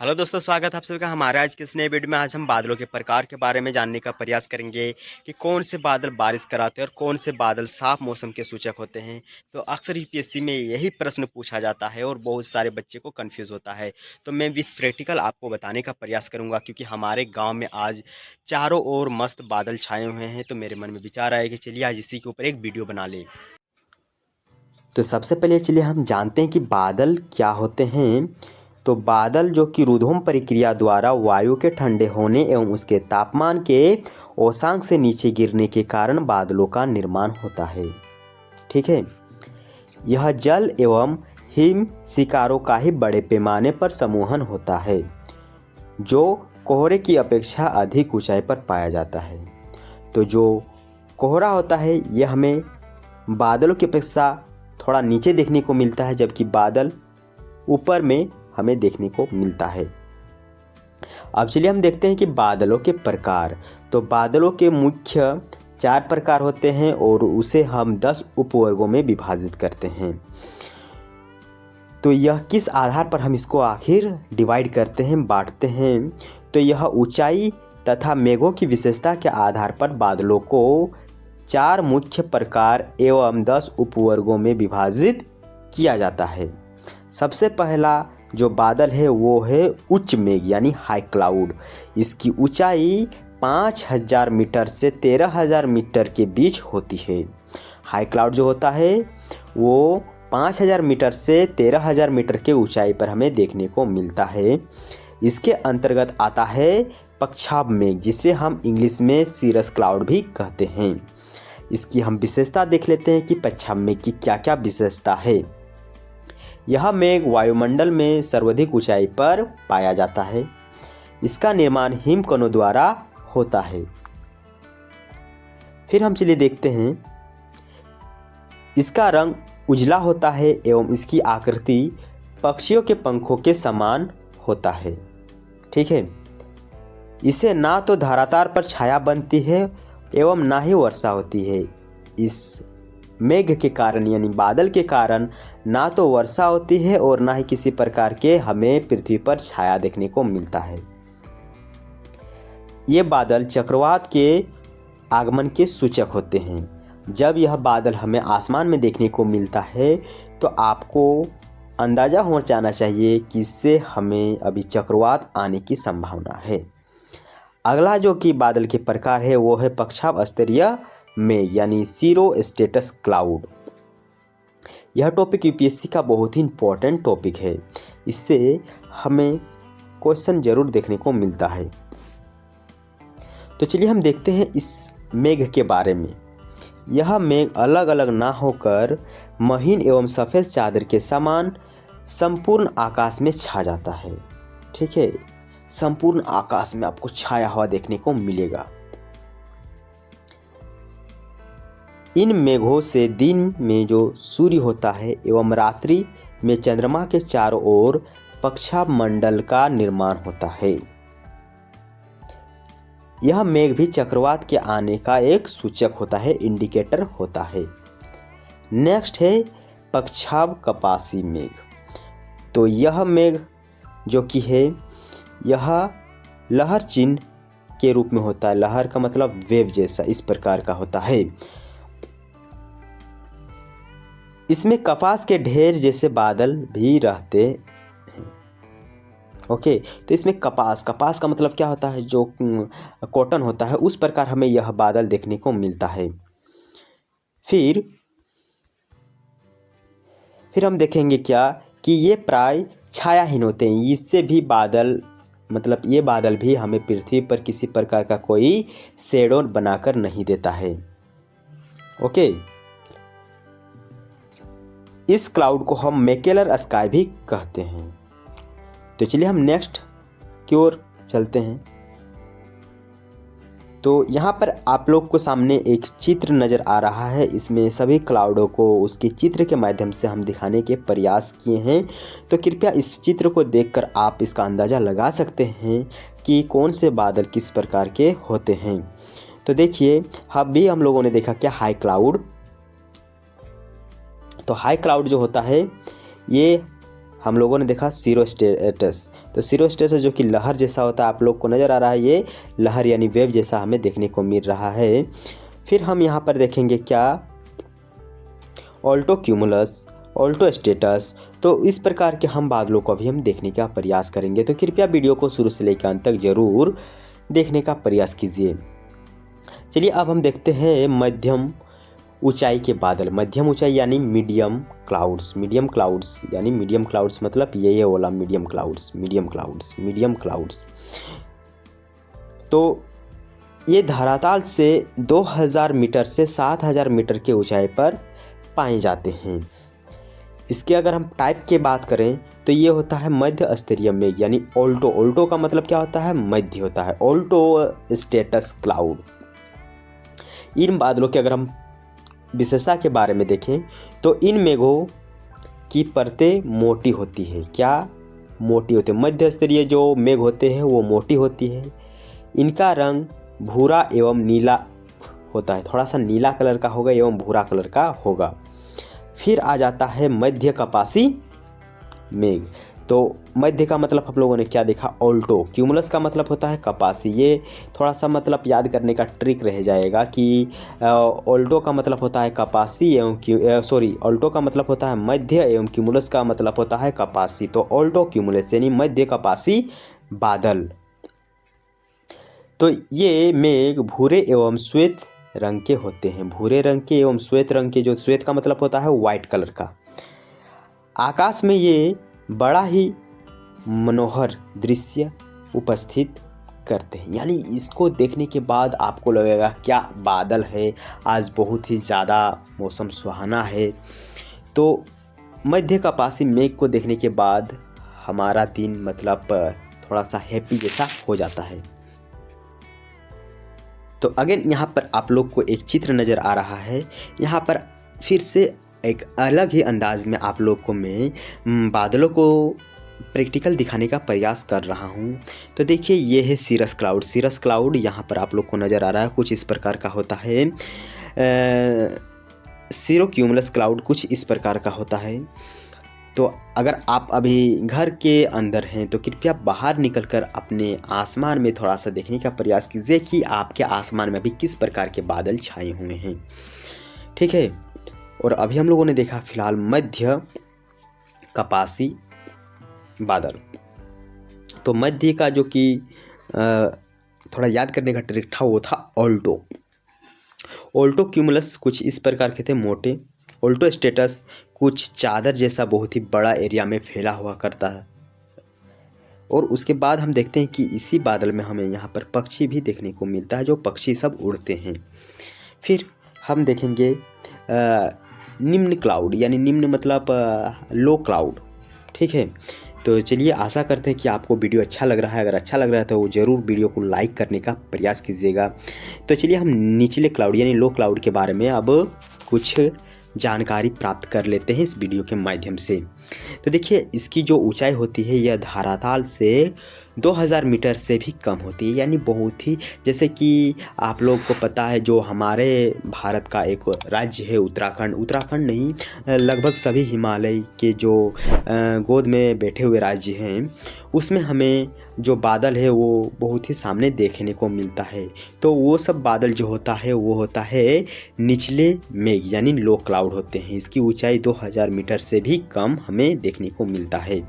Hello दोस्तों, स्वागत है आप सभी का हमारे आज के इस नए वीडियो में। आज हम बादलों के प्रकार के बारे में जानने का प्रयास करेंगे कि कौन से बादल बारिश कराते हैं और कौन से बादल साफ मौसम के सूचक होते हैं। तो अक्सर यूपीएससी में यही प्रश्न पूछा जाता है और बहुत सारे बच्चे को कंफ्यूज होता है। तो मैं विथ प्रैक्टिकल आपको बताने का प्रयास करूंगा, क्योंकि हमारे गाँव में आज चारों ओर मस्त बादल छाए हुए हैं। तो मेरे मन में विचार आया कि चलिए आज इसी के ऊपर एक वीडियो बना लें। तो सबसे पहले चलिए हम जानते हैं कि बादल क्या होते हैं। तो बादल जो कि रुधोम प्रक्रिया द्वारा वायु के ठंडे होने एवं उसके तापमान के औशांक से नीचे गिरने के कारण बादलों का निर्माण होता है। ठीक है, यह जल एवं हिम शिकारों का ही बड़े पैमाने पर समूहन होता है, जो कोहरे की अपेक्षा अधिक ऊंचाई पर पाया जाता है। तो जो कोहरा होता है यह हमें बादलों की अपेक्षा थोड़ा नीचे देखने को मिलता है, जबकि बादल ऊपर में हमें देखने को मिलता है। अब चलिए हम देखते हैं कि बादलों के प्रकार। तो बादलों के मुख्य 4 प्रकार होते हैं और उसे हम 10 उपवर्गों में विभाजित करते हैं। तो यह किस आधार पर हम इसको आखिर डिवाइड करते हैं, बांटते हैं? तो यह ऊंचाई तथा मेघों की विशेषता के आधार पर बादलों को 4 मुख्य प्रकार एवं 10 उपवर्गों में विभाजित किया जाता है। सबसे पहला जो बादल है वो है उच्च मेघ यानी हाई क्लाउड। इसकी ऊंचाई 5000 मीटर से 13000 मीटर के बीच होती है। हाई क्लाउड जो होता है वो 5000 मीटर से 13000 मीटर के ऊंचाई पर हमें देखने को मिलता है। इसके अंतर्गत आता है पक्षाभ मेघ, जिसे हम इंग्लिश में सीरस क्लाउड भी कहते हैं। इसकी हम विशेषता देख लेते हैं कि पक्षाभ मेघ की क्या क्या विशेषता है। यह मेघ वायुमंडल में सर्वाधिक ऊंचाई पर पाया जाता है। इसका निर्माण हिमकणों द्वारा होता है। फिर हम चलिए देखते हैं, इसका रंग उजला होता है एवं इसकी आकृति पक्षियों के पंखों के समान होता है। ठीक है, इसे ना तो धारातार पर छाया बनती है एवं ना ही वर्षा होती है। इस मेघ के कारण यानी बादल के कारण ना तो वर्षा होती है और ना ही किसी प्रकार के हमें पृथ्वी पर छाया देखने को मिलता है। ये बादल चक्रवात के आगमन के सूचक होते हैं। जब यह बादल हमें आसमान में देखने को मिलता है तो आपको अंदाज़ा हो जाना चाहिए कि इससे हमें अभी चक्रवात आने की संभावना है। अगला जो कि बादल के प्रकार है वो है पक्षाभ स्तरीय मेघ यानी सीरो स्टेटस क्लाउड। यह टॉपिक यूपीएससी का बहुत ही इम्पोर्टेंट टॉपिक है। इससे हमें क्वेश्चन जरूर देखने को मिलता है। तो चलिए हम देखते हैं इस मेघ के बारे में। यह मेघ अलग अलग ना होकर महीन एवं सफ़ेद चादर के समान संपूर्ण आकाश में छा जाता है। ठीक है, संपूर्ण आकाश में आपको छाया हुआ देखने को मिलेगा। इन मेघों से दिन में जो सूर्य होता है एवं रात्रि में चंद्रमा के चारों ओर पक्षाभ मंडल का निर्माण होता है। यह मेघ भी चक्रवात के आने का एक सूचक होता है, इंडिकेटर होता है। नेक्स्ट है पक्षाभ कपासी मेघ। तो यह मेघ जो कि है यह लहर चिन्ह के रूप में होता है। लहर का मतलब वेव जैसा, इस प्रकार का होता है। इसमें कपास के ढेर जैसे बादल भी रहते हैं। ओके, तो इसमें कपास का मतलब क्या होता है? जो कॉटन होता है, उस प्रकार हमें यह बादल देखने को मिलता है। फिर हम देखेंगे क्या कि ये प्राय छायाहीन होते हैं। इससे भी बादल मतलब ये बादल भी हमें पृथ्वी पर किसी प्रकार का कोई शेडो बनाकर नहीं देता है। ओके, इस क्लाउड को हम मैकेलर स्काई भी कहते हैं। तो चलिए हम नेक्स्ट की ओर चलते हैं। तो यहाँ पर आप लोग को सामने एक चित्र नज़र आ रहा है। इसमें सभी क्लाउडों को उसके चित्र के माध्यम से हम दिखाने के प्रयास किए हैं। तो कृपया इस चित्र को देखकर आप इसका अंदाज़ा लगा सकते हैं कि कौन से बादल किस प्रकार के होते हैं। तो देखिए, अभी हम लोगों ने देखा क्या हाई क्लाउड। तो हाई क्लाउड जो होता है ये हम लोगों ने देखा सीरोस्टेटस। तो सीरोस्टेटस जो कि लहर जैसा होता है, आप लोग को नज़र आ रहा है, ये लहर यानी वेव जैसा हमें देखने को मिल रहा है। फिर हम यहाँ पर देखेंगे क्या, ऑल्टो क्यूमुलस, ऑल्टो स्टेटस। तो इस प्रकार के हम बादलों को अभी हम देखने का प्रयास करेंगे। तो कृपया वीडियो को शुरू से लेकर अंत तक जरूर देखने का प्रयास कीजिए। चलिए अब हम देखते हैं मध्यम ऊंचाई के बादल। मध्यम ऊंचाई यानी मीडियम क्लाउड्स। मीडियम क्लाउड्स यानी मीडियम क्लाउड्स मतलब ये वाला medium clouds, medium clouds, medium clouds. तो ये धरातल से 2000 मीटर से 7000 मीटर के ऊंचाई पर पाए जाते हैं। इसके अगर हम टाइप के बात करें तो ये होता है मध्य स्तरीय मेघ यानी ऑल्टो। ऑल्टो का मतलब क्या होता है, मध्य होता है, ऑल्टो स्टेटस क्लाउड। इन बादलों के अगर हम विशेषता के बारे में देखें तो इन मेघों की परतें मोटी होती है। क्या मोटी होती है? मध्य स्तरीय जो मेघ होते हैं वो मोटी होती है। इनका रंग भूरा एवं नीला होता है, थोड़ा सा नीला कलर का होगा एवं भूरा कलर का होगा। फिर आ जाता है मध्य कपासी मेघ। तो मध्य का मतलब हम लोगों ने क्या देखा, ऑल्टो। क्यूमुलस का मतलब होता है कपासी। ये थोड़ा सा मतलब याद करने का ट्रिक रह जाएगा कि ऑल्टो का मतलब होता है कपासी एवं ऑल्टो का मतलब होता है मध्य एवं क्यूमुलस का मतलब होता है कपासी। तो ऑल्टो क्यूमुलस यानी मध्य कपासी बादल। तो ये मेघ भूरे एवं श्वेत रंग के होते हैं। भूरे रंग के एवं श्वेत रंग के, जो श्वेत का मतलब होता है वाइट कलर का। आकाश में ये बड़ा ही मनोहर दृश्य उपस्थित करते हैं। यानी इसको देखने के बाद आपको लगेगा क्या बादल है, आज बहुत ही ज़्यादा मौसम सुहाना है। तो मध्य कपासी मेघ को देखने के बाद हमारा दिन मतलब थोड़ा सा हैप्पी जैसा हो जाता है। तो अगेन यहाँ पर आप लोग को एक चित्र नज़र आ रहा है। यहाँ पर फिर से एक अलग ही अंदाज में आप लोग को मैं बादलों को प्रैक्टिकल दिखाने का प्रयास कर रहा हूँ। तो देखिए ये है सीरस क्लाउड। सीरस क्लाउड यहाँ पर आप लोग को नज़र आ रहा है, कुछ इस प्रकार का होता है। सीरो क्यूमुलस क्लाउड कुछ इस प्रकार का होता है। तो अगर आप अभी घर के अंदर हैं तो कृपया बाहर निकलकर अपने आसमान में थोड़ा सा देखने का प्रयास कीजिए कि आपके आसमान में अभी किस प्रकार के बादल छाए हुए हैं, ठीक है। और अभी हम लोगों ने देखा फिलहाल मध्य कपासी बादल। तो मध्य का जो कि थोड़ा याद करने का ट्रिक था वो था ऑल्टो। ऑल्टो क्यूमुलस कुछ इस प्रकार के थे, मोटे। ऑल्टो स्टेटस कुछ चादर जैसा बहुत ही बड़ा एरिया में फैला हुआ करता है। और उसके बाद हम देखते हैं कि इसी बादल में हमें यहाँ पर पक्षी भी देखने को मिलता है, जो पक्षी सब उड़ते हैं। फिर हम देखेंगे निम्न क्लाउड, यानी निम्न मतलब लो क्लाउड, ठीक है। तो चलिए आशा करते हैं कि आपको वीडियो अच्छा लग रहा है। अगर अच्छा लग रहा है तो ज़रूर वीडियो को लाइक करने का प्रयास कीजिएगा। तो चलिए हम निचले क्लाउड यानी लो क्लाउड के बारे में अब कुछ जानकारी प्राप्त कर लेते हैं इस वीडियो के माध्यम से। तो देखिए इसकी जो ऊंचाई होती है यह धरातल से 2000 मीटर से भी कम होती है। यानी बहुत ही, जैसे कि आप लोग को पता है जो हमारे भारत का एक राज्य है उत्तराखंड। उत्तराखंड नहीं, लगभग सभी हिमालय के जो गोद में बैठे हुए राज्य हैं उसमें हमें जो बादल है वो बहुत ही सामने देखने को मिलता है। तो वो सब बादल जो होता है वो होता है निचले मेघ यानी लो क्लाउड होते हैं। इसकी ऊंचाई 2000 मीटर से भी कम हमें देखने को मिलता है।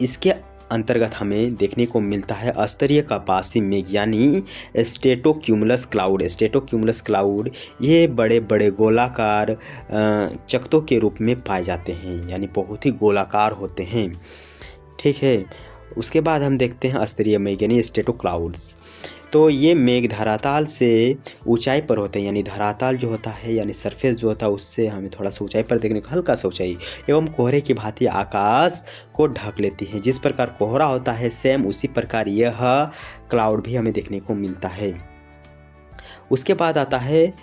इसके अंतर्गत हमें देखने को मिलता है स्तरीय कपासी मेघ यानी स्ट्रेटोक्यूमुलस क्लाउड। स्ट्रेटोक्यूमुलस क्लाउड ये बड़े बड़े गोलाकार चकत्तों के रूप में पाए जाते हैं, यानी बहुत ही गोलाकार होते हैं, ठीक है। उसके बाद हम देखते हैं स्तरीय मेघ यानी स्ट्रेटो क्लाउड्स। तो ये मेघ धरातल से ऊंचाई पर होते हैं, यानी धरातल जो होता है यानी सरफेस जो होता है उससे हमें थोड़ा सा ऊंचाई पर देखने को, हल्का सा ऊंचाई, एवं कोहरे की भांति आकाश को ढक लेती है। जिस प्रकार कोहरा होता है सेम उसी प्रकार यह क्लाउड भी हमें देखने को मिलता है। उसके बाद आता है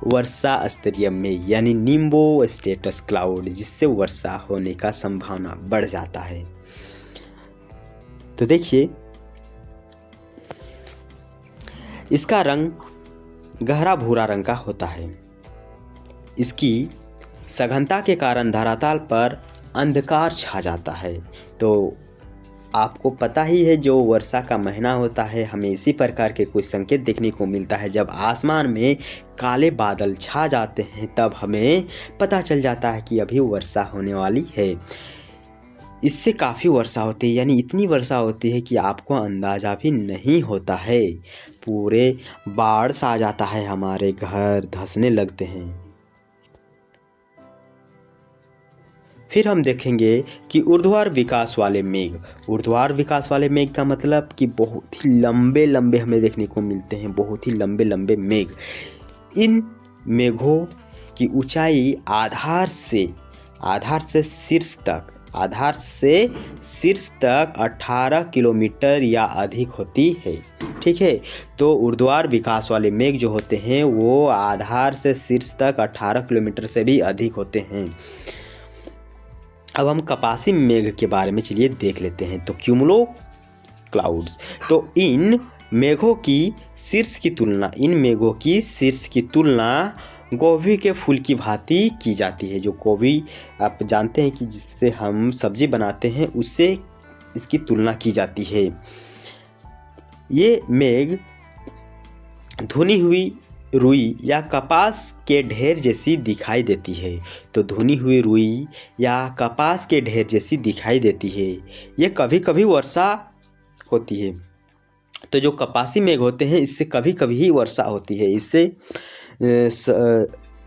वर्षा स्तरीय मेघ यानी निम्बो स्टेटस क्लाउड, जिससे वर्षा होने का संभावना बढ़ जाता है। तो देखिए इसका रंग गहरा भूरा रंग का होता है। इसकी सघनता के कारण धरातल पर अंधकार छा जाता है। तो आपको पता ही है जो वर्षा का महीना होता है हमें इसी प्रकार के कुछ संकेत देखने को मिलता है। जब आसमान में काले बादल छा जाते हैं तब हमें पता चल जाता है कि अभी वर्षा होने वाली है। इससे काफ़ी वर्षा होती है, यानी इतनी वर्षा होती है कि आपको अंदाज़ा भी नहीं होता है। पूरे बाढ़ सा आ जाता है, हमारे घर धंसने लगते हैं। फिर हम देखेंगे कि ऊर्ध्वाधर विकास वाले मेघ। ऊर्ध्वाधर विकास वाले मेघ का मतलब कि बहुत ही लंबे लंबे हमें देखने को मिलते हैं, बहुत ही लंबे लंबे मेघ। इन मेघों की ऊंचाई आधार से शीर्ष तक 18 किलोमीटर या अधिक होती है। ठीक है, तो ऊर्ध्वाधर विकास वाले मेघ जो होते हैं वो आधार से शीर्ष तक 18 किलोमीटर से भी अधिक होते हैं। अब हम कपासी मेघ के बारे में चलिए देख लेते हैं। तो क्यूमुलो क्लाउड्स, तो इन मेघों की शीर्ष की तुलना गोभी के फूल की भांति की जाती है। जो गोभी आप जानते हैं कि जिससे हम सब्जी बनाते हैं, उससे इसकी तुलना की जाती है। ये मेघ धुनी हुई रुई या कपास के ढेर जैसी दिखाई देती है। तो धुनी हुई रुई या कपास के ढेर जैसी दिखाई देती है। ये कभी कभी वर्षा होती है। तो जो कपासी मेघ होते हैं इससे कभी कभी ही वर्षा होती है। इससे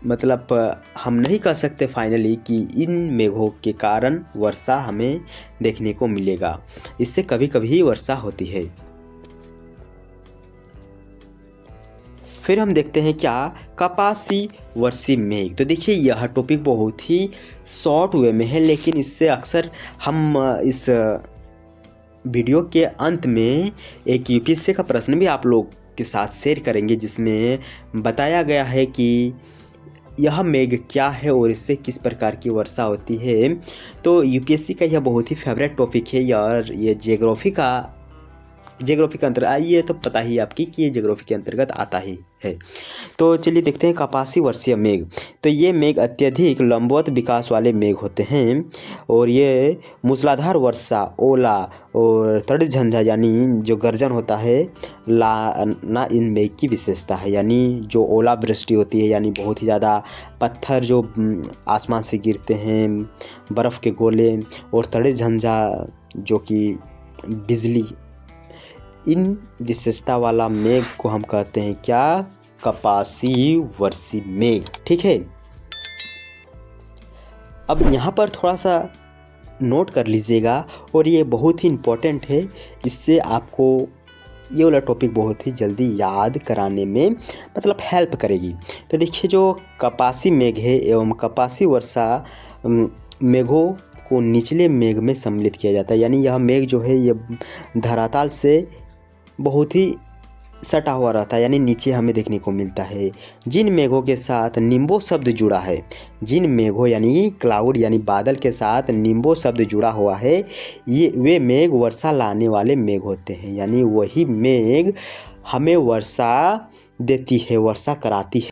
मतलब हम नहीं कह सकते फाइनली कि इन मेघों के कारण वर्षा हमें देखने को मिलेगा। इससे कभी कभी ही वर्षा होती है। फिर हम देखते हैं क्या कपासी वर्षी मेघ। तो देखिए यह टॉपिक बहुत ही शॉर्ट वे में है, लेकिन इससे अक्सर हम इस वीडियो के अंत में एक यूपीएससी का प्रश्न भी आप लोग के साथ शेयर करेंगे, जिसमें बताया गया है कि यह मेघ क्या है और इससे किस प्रकार की वर्षा होती है। तो यूपीएससी का यह बहुत ही फेवरेट टॉपिक है यार। ये ज्योग्राफी के अंतर्गत, ये तो पता ही आपकी कि ये ज्योग्राफी के अंतर्गत आता ही है। तो चलिए देखते हैं कपासी वर्षीय मेघ। तो ये मेघ अत्यधिक लंबवत विकास वाले मेघ होते हैं और ये मूसलाधार वर्षा, ओला और तड़ित झंझा यानी जो गर्जन होता है ना इन मेघ की विशेषता है। यानी जो ओला वृष्टि होती है, यानी बहुत ही ज़्यादा पत्थर जो आसमान से गिरते हैं, बर्फ़ के गोले, और तड़ित झंझा जो कि बिजली, इन विशेषता वाला मेघ को हम कहते हैं क्या, कपासी वर्षी मेघ। ठीक है, अब यहाँ पर थोड़ा सा नोट कर लीजिएगा और ये बहुत ही इम्पोर्टेंट है। इससे आपको ये वाला टॉपिक बहुत ही जल्दी याद कराने में मतलब हेल्प करेगी। तो देखिए जो कपासी मेघ है एवं कपासी वर्षा मेघों को निचले मेघ में सम्मिलित किया जाता है। यानी यह मेघ जो है ये धरातल से बहुत ही सटा हुआ रहता है, यानी नीचे हमें देखने को मिलता है। जिन मेघों के साथ निम्बो शब्द जुड़ा है, जिन मेघों यानी क्लाउड यानी बादल के साथ निम्बो शब्द जुड़ा हुआ है, ये वे मेघ वर्षा लाने वाले मेघ होते हैं। यानी वही मेघ हमें वर्षा देती है, वर्षा कराती है।